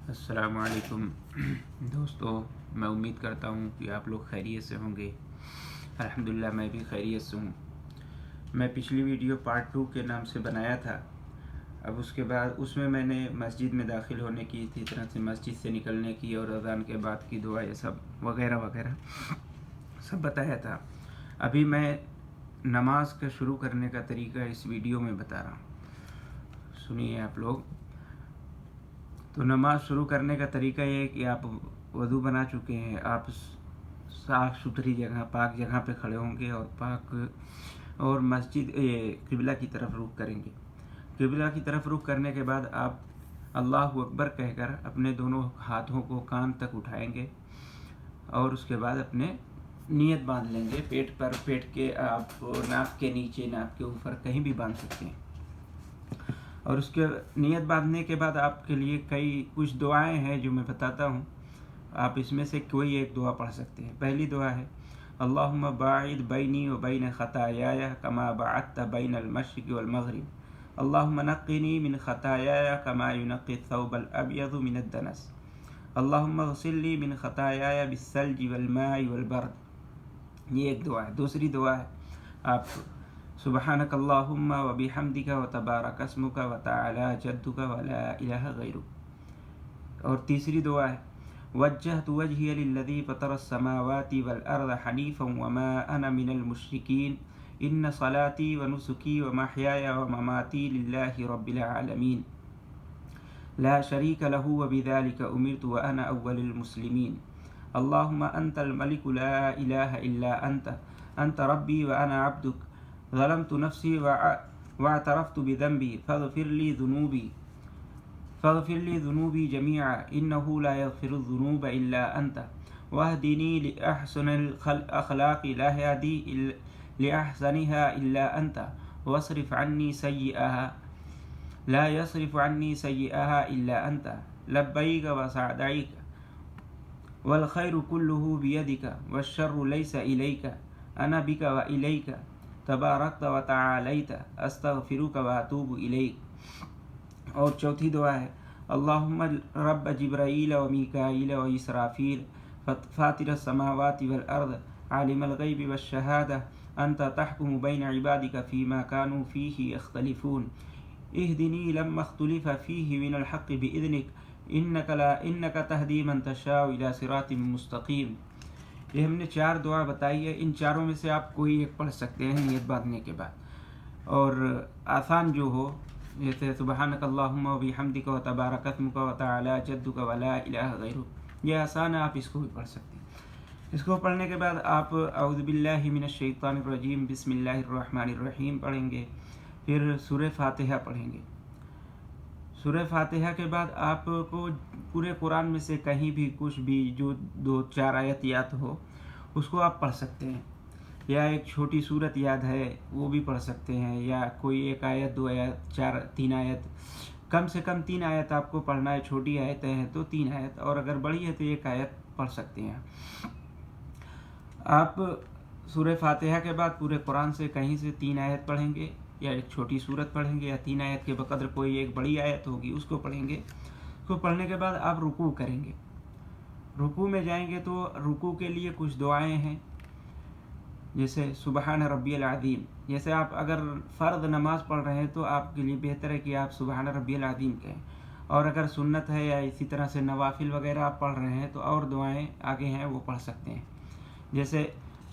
السلام علیکم دوستو، میں امید کرتا ہوں کہ آپ لوگ خیریت سے ہوں گے۔ الحمدللہ میں بھی خیریت سے ہوں۔ میں پچھلی ویڈیو پارٹ 2 کے نام سے بنایا تھا۔ اب اس کے بعد اس میں نے مسجد میں داخل ہونے کی، اسی طرح سے مسجد سے نکلنے کی اور اذان کے بعد کی دعا، یہ سب وغیرہ وغیرہ سب بتایا تھا۔ ابھی میں نماز کا شروع کرنے کا طریقہ اس ویڈیو میں بتا رہا ہوں، سنیے آپ لوگ۔ تو نماز شروع کرنے کا طریقہ یہ ہے کہ آپ وضو بنا چکے ہیں، آپ صاف ستھری جگہ، پاک جگہ پہ کھڑے ہوں گے اور مسجد قبلہ کی طرف رخ کریں گے۔ قبلہ کی طرف رخ کرنے کے بعد آپ اللہ اکبر کہہ کر اپنے دونوں ہاتھوں کو کان تک اٹھائیں گے اور اس کے بعد اپنے نیت باندھ لیں گے پیٹ پر، پیٹ کے آپ ناک کے نیچے، ناک کے اوپر کہیں بھی باندھ سکتے ہیں۔ اور اس کے نیت باندھنے کے بعد آپ کے لیے کچھ دعائیں ہیں جو میں بتاتا ہوں، آپ اس میں سے کوئی ایک دعا پڑھ سکتے ہیں۔ پہلی دعا ہے اللہم باعد بینی و بین خطایای کما باعدت بین المشرق والمغرب، اللہم نقنی من خطایای کما ینقی الثوب الابیض من الدنس، اللہم اغسل لی من خطایای بالثلج والماء والبرد۔ یہ ایک دعا ہے۔ دوسری دعا ہے آپ سبحانک اللہم و بحمدک و تبارک اسمک و تعالی جدک و لا الہ غیرک۔ اور تیسری دعا ہے وجہت وجہی للذی فطر السماوات والارض حنیفا وما انا من المشرکین ان صلاتی و نسکی و محیای و مماتی للہ رب العالمین لا شریک لہ و بذلک امرت و انا اول المسلمین، اللہم انت الملک لا الہ الا انت ربی و انا عبدک ظلمت نفسی واعترفت بذنبی فاغفر لی ذنوبی جميعا انه لا يغفر الذنوب الا انت واهدنی لاحسن الاخلاق لا يهدی لاحسنها الا انت واصرف عنی سیئها لا يصرف عني سيئها إلا أنت لبيك وسعديك والخير كله بيدك والشر ليس إليك أنا بك وإليك تبارکت وتعالیت استغفرک واتوب الیک۔ اور چوتھی دعا ہے اللہم رب جبرائیل و میکائیل و اسرافیل فاطر السماوات والارض عالم الغیب والشہادہ انت تحکم بین عبادک فیما کانوا فیہ یختلفون اہدنی لما اختلف فیہ من الحق بإذنک انک تہدی من تشاء الی صراط مستقیم۔ یہ ہم نے 4 دعا بتائی ہے، ان چاروں میں سے آپ کوئی ایک پڑھ سکتے ہیں نیت باندھنے کے بعد۔ اور آسان جو ہو، جیسے سبحانک اللہم و بحمدک و تبارک اسمک و تعالی جدک و لا الہ غیرک، یہ آسان ہے، آپ اس کو بھی پڑھ سکتے ہیں۔ اس کو پڑھنے کے بعد آپ اعوذ باللہ من الشیطان الرجیم بسم اللہ الرحمن الرحیم پڑھیں گے، پھر سورہ فاتحہ پڑھیں گے۔ سورہ فاتحہ کے بعد آپ کو پورے قرآن میں سے کہیں بھی کچھ بھی جو 2-4 آیت یاد ہو اس کو آپ پڑھ سکتے ہیں، یا ایک چھوٹی سورت یاد ہے وہ بھی پڑھ سکتے ہیں، یا کوئی 1 آیت 2 آیت 3 آیت، کم سے کم 3 آیت آپ کو پڑھنا ہے۔ چھوٹی آیتیں ہیں تو 3 آیت، اور اگر بڑی ہے تو 1 آیت پڑھ سکتے ہیں۔ آپ سورہ فاتحہ کے بعد پورے قرآن سے کہیں سے 3 آیت پڑھیں گے، یا ایک چھوٹی سورت پڑھیں گے، یا 3 آیت کے بقدر کوئی ایک بڑی آیت ہوگی اس کو پڑھیں گے۔ اس کو پڑھنے کے بعد آپ رکوع کریں گے۔ رکوع میں جائیں گے تو رکوع کے لیے کچھ دعائیں ہیں، جیسے سبحان ربی العظیم۔ جیسے آپ اگر فرض نماز پڑھ رہے ہیں تو آپ کے لیے بہتر ہے کہ آپ سبحان ربی العظیم کہیں، اور اگر سنت ہے یا اسی طرح سے نوافل وغیرہ آپ پڑھ رہے ہیں تو اور دعائیں آگے ہیں وہ پڑھ سکتے ہیں، جیسے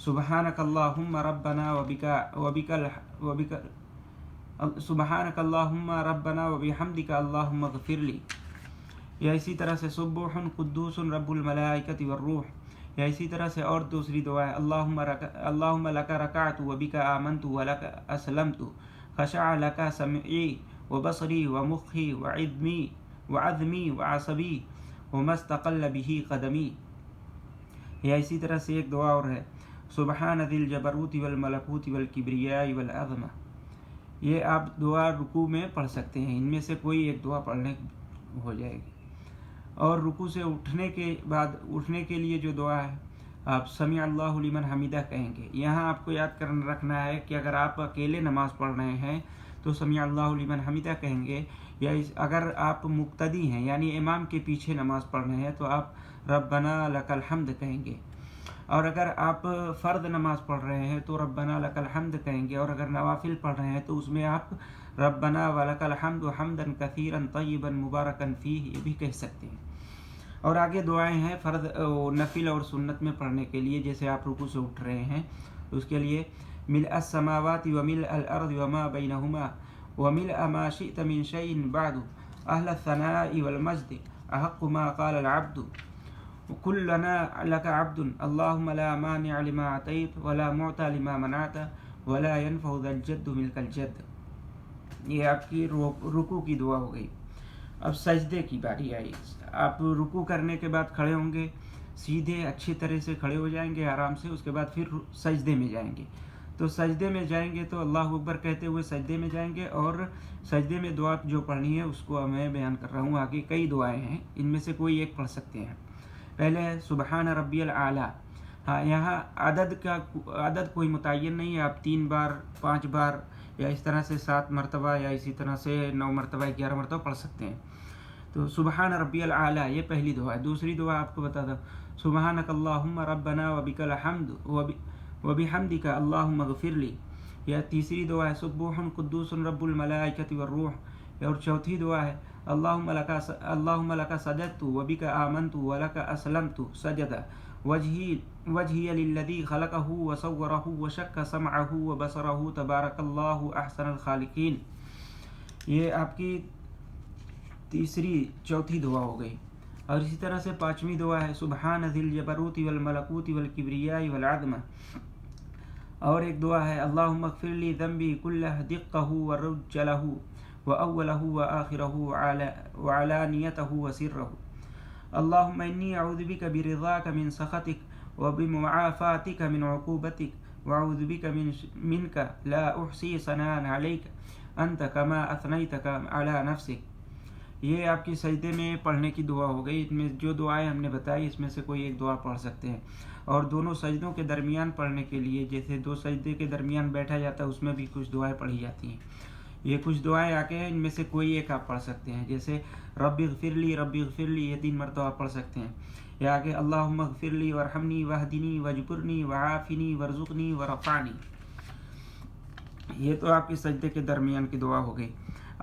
سبحانک اللہم ربنا سبحانک اللہم ربنا وبحمدک اللہم اغفر لی، یا اسی طرح سے سبوح قدوس رب الملائکۃ والروح، یا اسی طرح سے اور دوسری دعا ہے اللہم لک رکعت وبک آمنت ولک اسلمت خشع لک سمعی وبصری ومخی وعظمی وعصبی وما استقل به قدمی، یا اسی طرح سے ایک دعا اور ہے سبحان ذی الجبروت والملکوت والکبریاء والعظمہ۔ یہ آپ دعا رکوع میں پڑھ سکتے ہیں، ان میں سے کوئی ایک دعا پڑھنے ہو جائے گی۔ اور رکوع سے اٹھنے کے لیے جو دعا ہے آپ سمیع اللہ لمن حمیدہ کہیں گے۔ یہاں آپ کو یاد رکھنا ہے کہ اگر آپ اکیلے نماز پڑھ رہے ہیں تو سمیع اللہ لمن حمیدہ کہیں گے، یا اگر آپ مقتدی ہیں یعنی امام کے پیچھے نماز پڑھ رہے ہیں تو آپ ربنا لک الحمد کہیں گے، اور اگر آپ فرض نماز پڑھ رہے ہیں تو ربنا لک الحمد کہیں گے، اور اگر نوافل پڑھ رہے ہیں تو اس میں آپ ربنا ولک الحمد حمدا کثیرا طیبا مبارکا فیہ یہ بھی کہہ سکتے ہیں۔ اور آگے دعائیں ہیں فرض نفل اور سنت میں پڑھنے کے لیے، جیسے آپ رکوع سے اٹھ رہے ہیں تو اس کے لیے ملء السماوات وملء الارض وما بینہما وملء ما شئت من شیء بعد اہل الثناء والمجد احق ما قال العبد کلنا لك عبد اللهم لا مانع لما اعطیت ولا معطی لما منعت ولا ينفع ذا الجد منك الجد۔ یہ آپ کی رکوع کی دعا ہو گئی۔ اب سجدے کی باری آئی۔ آپ رکوع کرنے کے بعد کھڑے ہوں گے، سیدھے اچھی طرح سے کھڑے ہو جائیں گے آرام سے، اس کے بعد پھر سجدے میں جائیں گے۔ تو سجدے میں جائیں گے تو اللہ اکبر کہتے ہوئے سجدے میں جائیں گے، اور سجدے میں دعا جو پڑھنی ہے اس کو میں بیان کر رہا ہوں۔ آگے کئی دعائیں ہیں، ان میں سے کوئی ایک پڑھ سکتے ہیں۔ پہلے ہے سبحان ربی الاعلیٰ۔ ہاں، یہاں عدد کوئی متعین نہیں ہے، آپ 3 بار 5 بار یا اس طرح سے 7 مرتبہ یا اسی طرح سے 9 مرتبہ 11 مرتبہ پڑھ سکتے ہیں۔ تو سبحان ربی الاعلیٰ یہ پہلی دعا ہے۔ دوسری دعا آپ کو بتا دو، سبحانک اللہم ربنا وبک الحمد وبحمدک اللہم اغفر لی۔ یا تیسری دعا ہے سبوح قدوس رب الملائکۃ والروح۔ اور چوتھی دعا ہے اللہم لک سجدت وبک آمنت ولک اسلمت سجدہ وجہی للذی خلقہ وصورہ وشق سمعہ وبصرہ تبارک اللہ احسن الخالقین۔ یہ آپ کی چوتھی دعا ہو گئی۔ اور اسی طرح سے 5ویں دعا ہے سبحان ذی الجبروت والملکوت والکبریاء والعظمہ۔ اور ایک دعا ہے اللہم اغفر لی ذنبی کلہ دقہ ورجلہ وأولہ وآخرہ وعلانیتہ وسرہ۔ اللہم انی اعوذ بک برضاک من سخطک وبمعافاتک من عقوبتک واعوذ بک منک لا احصی ثناء علیک انت کما اثنیت علی نفسک۔ یہ آپ کی سجدے میں پڑھنے کی دعا ہو گئی۔ ان میں جو دعائیں ہم نے بتائی اس میں سے کوئی ایک دعا پڑھ سکتے ہیں۔ اور دونوں سجدوں کے درمیان پڑھنے کے لیے، جیسے 2 سجدے کے درمیان بیٹھا جاتا ہے اس میں بھی کچھ دعائیں پڑھی جاتی ہیں۔ یہ کچھ دعائیں آ کے ہیں، ان میں سے کوئی ایک آپ پڑھ سکتے ہیں، جیسے رب اغفر لی یہ 3 مرتبہ آپ پڑھ سکتے ہیں۔ یا آگے اللہم اغفر لی وارحمنی واہدنی واجبرنی وعافنی وارزقنی ورفعنی۔ یہ تو آپ کی سجدے کے درمیان کی دعا ہو گئی۔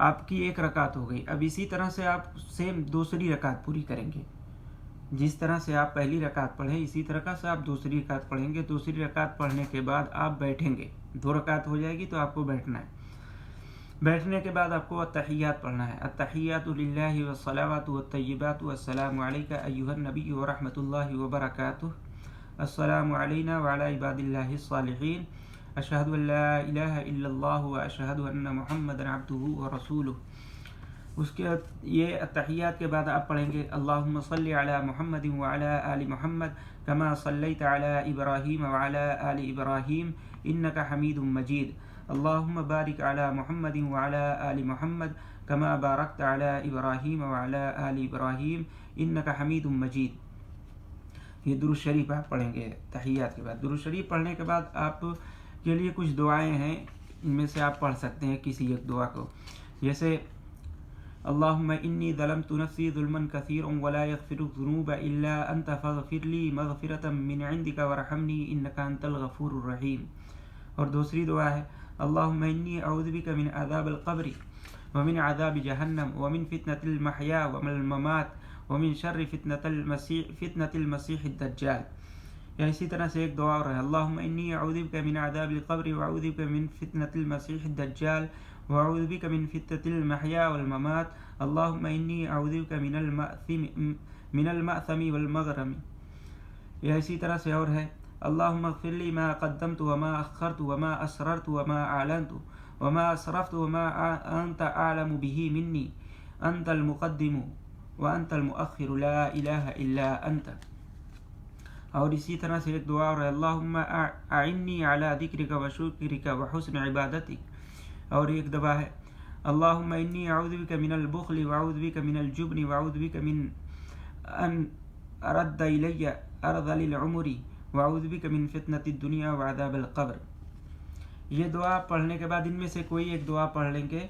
آپ کی 1 رکعت ہو گئی۔ اب اسی طرح سے آپ سیم دوسری رکعت پوری کریں گے۔ جس طرح سے آپ پہلی رکعت پڑھیں اسی طرح سے آپ دوسری رکعت پڑھیں گے۔ دوسری رکعت پڑھنے کے بعد آپ بیٹھیں گے، 2 رکعت ہو جائے گی تو آپ کو بیٹھنا ہے۔ بیٹھنے کے بعد آپ کو التحیات پڑھنا ہے۔ التحیات للہ والصلوات والطیبات والسلام علیک ایھا النبی ورحمۃ اللہ وبرکاتہ، السلام علینا وعلی عباد اللہ الصالحین، اشہد ان لا الہ الا اللہ واشہد ان محمدا عبدہ ورسولہ۔ اس کے یہ التحیات کے بعد آپ پڑھیں گے اللہم صلی علی محمد وعلی آل محمد کما صلیت علی ابراہیم وعلی آل ابراہیم انک حمید مجید، اللہم بارک علی محمد وعلی آل محمد کما بارکت علی ابراہیم وعلی آل ابراہیم انک حمید مجید۔ یہ درود شریف آپ پڑھیں گے تحیات کے بعد۔ درود شریف پڑھنے کے بعد آپ کے لیے کچھ دعائیں ہیں، ان میں سے آپ پڑھ سکتے ہیں کسی ایک دعا کو، جیسے اللہم انی ظلمت نفسی ظلما کثیرا ولا یغفر الذنوب الا انت فاغفر لی مغفرۃ من عندک وارحمنی انک انت الغفور الرحیم۔ اور دوسری دعا ہے اللہم انی اعوذ بک من عذاب القبر ومن عذاب جہنم ومن فتنة المحیا والممات ومن شر فتنة المسیح الدجال۔ یا اسی طرح سے ایک دعا اور ہے اللہم انی اعوذ بک من عذاب القبر واعوذ بک من فتنة المسیح الدجال واعوذ بک من فتنة المحیا والممات اللہم انی اعوذ بک من المأثم والمغرم۔ یا اسی طرح سے اور ہے اللہم اغفر لی ما قدمت وما اخرت وما اسررت وما اعلنت وما اسرفت وما انت اعلم به منی انت المقدم وانت المؤخر لا الہ الا انت۔ اور اسی طرح سے ایک دعا اور ہے اللہم اعنی علی ذکرک وشکرک وحسن عبادتک۔ اور ایک دعا ہے اللہم انی اعوذ بک من البخل واعوذ بک من الجبن واعوذ بک من ان ارد الی ارذل العمر واعوذ بک من فتنة الدنیا وعذاب القبر۔ یہ دعا پڑھنے کے بعد ان میں سے کوئی ایک دعا پڑھ لیں گے.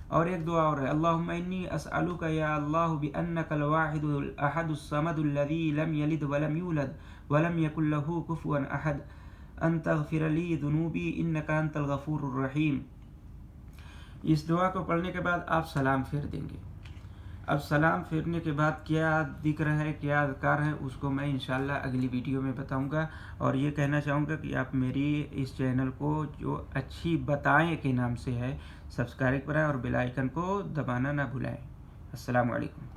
اور ایک دعا اور ہے، اللہم انی اسألک یا اللہ بانک الواحد الاحد الصمد الذی لم یلد ولم یولد ولم یکن له کفوا احد ان تغفر لی ذنوبی انک انت الغفور الرحیم. اس دعا کو پڑھنے کے بعد آپ سلام پھیر دیں گے. اب سلام پھیرنے کے بعد کیا ذکر ہے، کیا اذکار ہے، اس کو میں انشاءاللہ اگلی ویڈیو میں بتاؤں گا. اور یہ کہنا چاہوں گا کہ آپ میری اس چینل کو جو اچھی بتائیں کے نام سے ہے سبسکرائب کریں اور بیل آئیکن کو دبانا نہ بھلائیں. السلام علیکم.